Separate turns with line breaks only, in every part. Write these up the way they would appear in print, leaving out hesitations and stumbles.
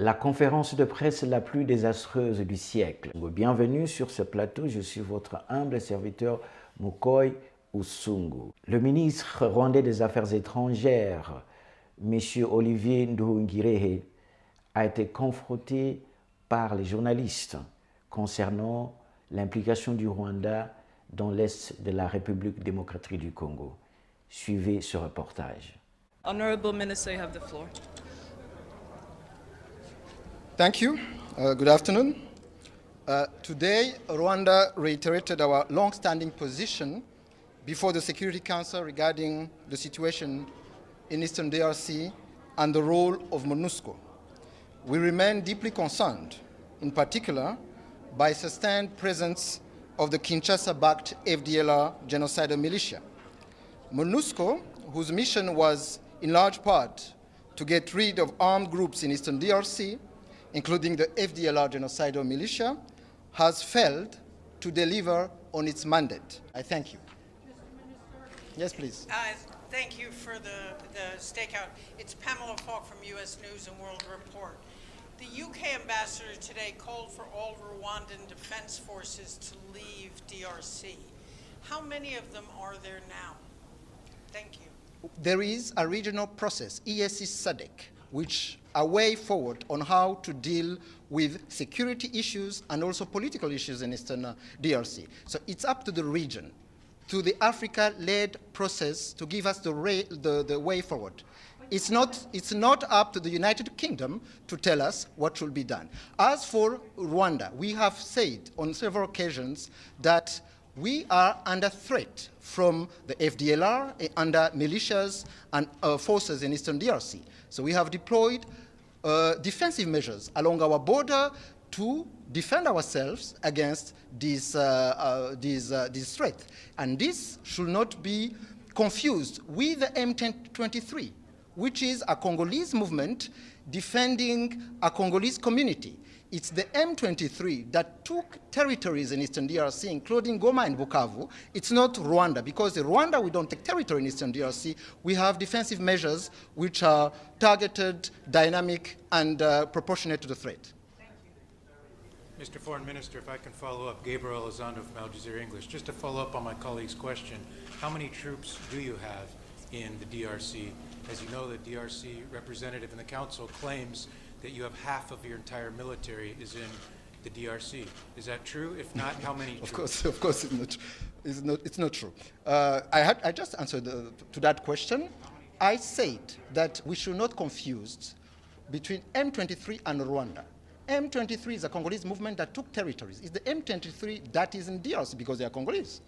La conférence de presse la plus désastreuse du siècle. Bienvenue sur ce plateau, je suis votre humble serviteur Mukoy Usungu. Le ministre rwandais des Affaires étrangères, M. Olivier Nduhungirehe, a été confronté par les journalistes concernant l'implication du Rwanda dans l'Est de la République démocratique du Congo. Suivez ce reportage.
Honorable Minister, you have the floor.
Thank you. Good afternoon. Today, Rwanda reiterated our long-standing position before the Security Council regarding the situation in Eastern DRC and the role of MONUSCO. We remain deeply concerned, in particular, by sustained presence of the Kinshasa-backed FDLR genocidal militia. MONUSCO, whose mission was in large part to get rid of armed groups in Eastern DRC, including the FDLR genocidal militia, has failed to deliver on its mandate. I thank you. Yes, please.
Thank you for the stakeout. It's Pamela Falk from U.S. News and World Report. The UK ambassador today called for all Rwandan defense forces to leave DRC. How many of them are there now? Thank you.
There is a regional process, EAC SADC, which a way forward on how to deal with security issues and also political issues in Eastern DRC. So it's up to the region, to the Africa-led process to give us the way forward. It's not up to the United Kingdom to tell us what should be done. As for Rwanda, we have said on several occasions that we are under threat from the FDLR, under militias and forces in Eastern DRC. So we have deployed defensive measures along our border to defend ourselves against these threats. And this should not be confused with the M23, which is a Congolese movement defending a Congolese community. It's the M23 that took territories in Eastern DRC, including Goma and Bukavu. It's not Rwanda, because in Rwanda we don't take territory in Eastern DRC. We have defensive measures which are targeted, dynamic, and proportionate to the threat.
Mr. Foreign Minister, if I can follow up, Gabriel Elizondo from Al Jazeera English. Just to follow up on my colleague's question, how many troops do you have in the DRC? As you know, the DRC representative in the council claims that you have half of your entire military is in the DRC. Is that true? If not, how many troops?
Of course it's not true. I just answered to that question. I said that we should not confuse between M23 and Rwanda. M23 is a Congolese movement that took territories. It's the M23 that is in DRC because they are Congolese.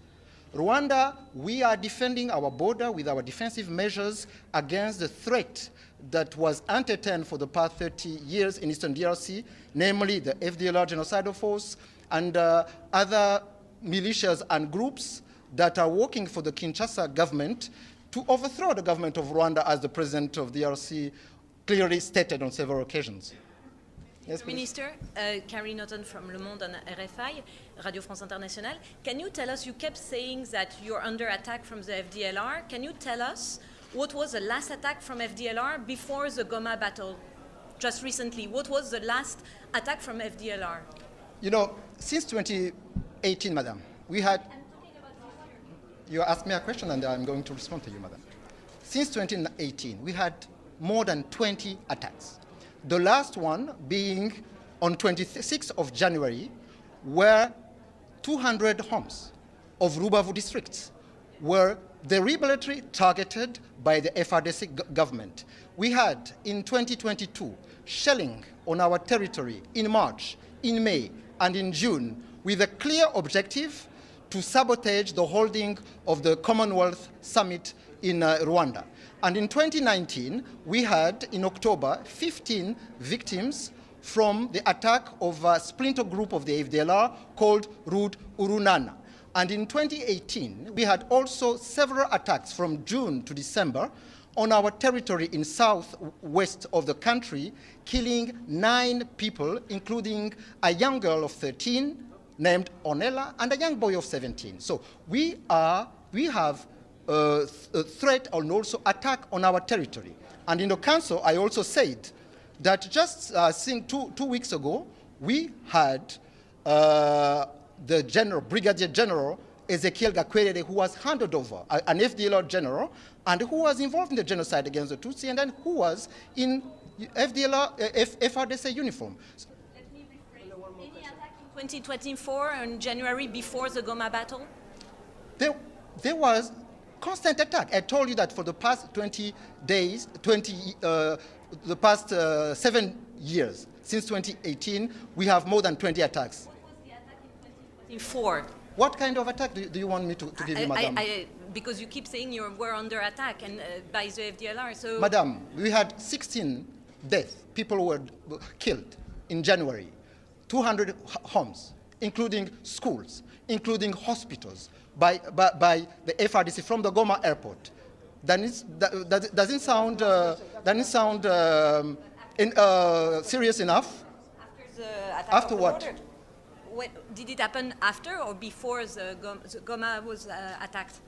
Rwanda, we are defending our border with our defensive measures against the threat that was entertained for the past 30 years in Eastern DRC, namely the FDLR genocidal force and other militias and groups that are working for the Kinshasa government to overthrow the government of Rwanda, as the president of DRC clearly stated on several occasions. Yes,
Minister, Carrie Norton from Le Monde and RFI, Radio France Internationale. Can you tell us, you kept saying that you're under attack from the FDLR. Can you tell us what was the last attack from FDLR before the Goma battle? Just recently, what was the last attack from FDLR?
You know, since 2018, madam, we had... You asked me a question and I'm going to respond to you, madam. Since 2018, we had more than 20 attacks. The last one being on 26th of January, where 200 homes of Rubavu districts were deliberately targeted by the FRDC government. We had, in 2022, shelling on our territory in March, in May, and in June, with a clear objective to sabotage the holding of the Commonwealth Summit in Rwanda. And in 2019, we had, in October, 15 victims from the attack of a splinter group of the FDLR called Rud Urunana. And in 2018, we had also several attacks from June to December on our territory in southwest of the country, killing 9 people, including a young girl of 13 named Onela and a young boy of 17. So we have a threat and also attack on our territory. And in the council, I also said that just think 2 weeks ago, we had the general, Brigadier General Ezekiel Gakwerere, who was handed over, an FDLR general, and who was involved in the genocide against the Tutsi, and then who was in FDLR, FRDC uniform.
Let me rephrase. Any attack in 2024 in January before the Goma battle?
There was constant attack. I told you that for the past 20 days, the past 7 years, since 2018, we have more than 20 attacks.
What was the attack in 2024?
What kind of attack do you want me to give you, madam?
Because you keep saying you were under attack and by the FDLR, so...
Madam, we had 16 deaths. People were killed in January. 200 homes, including schools, including hospitals, by the FRDC from the Goma airport. That doesn't sound serious enough.
After the attack
After
of the
what?
border. Did it happen after or before the Goma was attacked?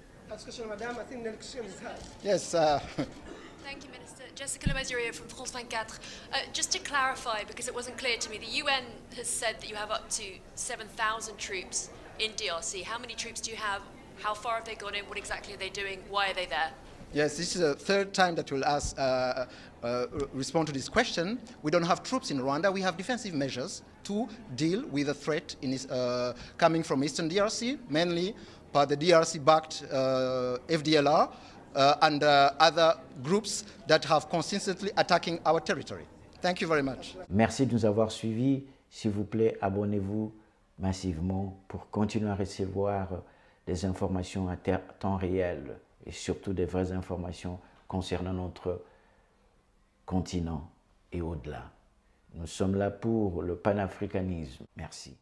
Yes.
Thank you, Minister. Jessica Nduhungirehe from France 24. Just to clarify, because it wasn't clear to me, the UN has said that you have up to 7,000 troops in DRC. How many troops do you have? How far have they gone in? What exactly are they doing? Why are they there?
Yes, this is the third time that we'll respond to this question. We don't have troops in Rwanda. We have defensive measures to deal with the threat coming from Eastern DRC, mainly by the DRC-backed FDLR and other groups that have consistently attacking our territory. Thank you very much.
Merci de nous avoir suivis. S'il vous plaît, abonnez-vous massivement pour continuer à recevoir des informations à temps réel et surtout des vraies informations concernant notre continent et au-delà. Nous sommes là pour le panafricanisme. Merci.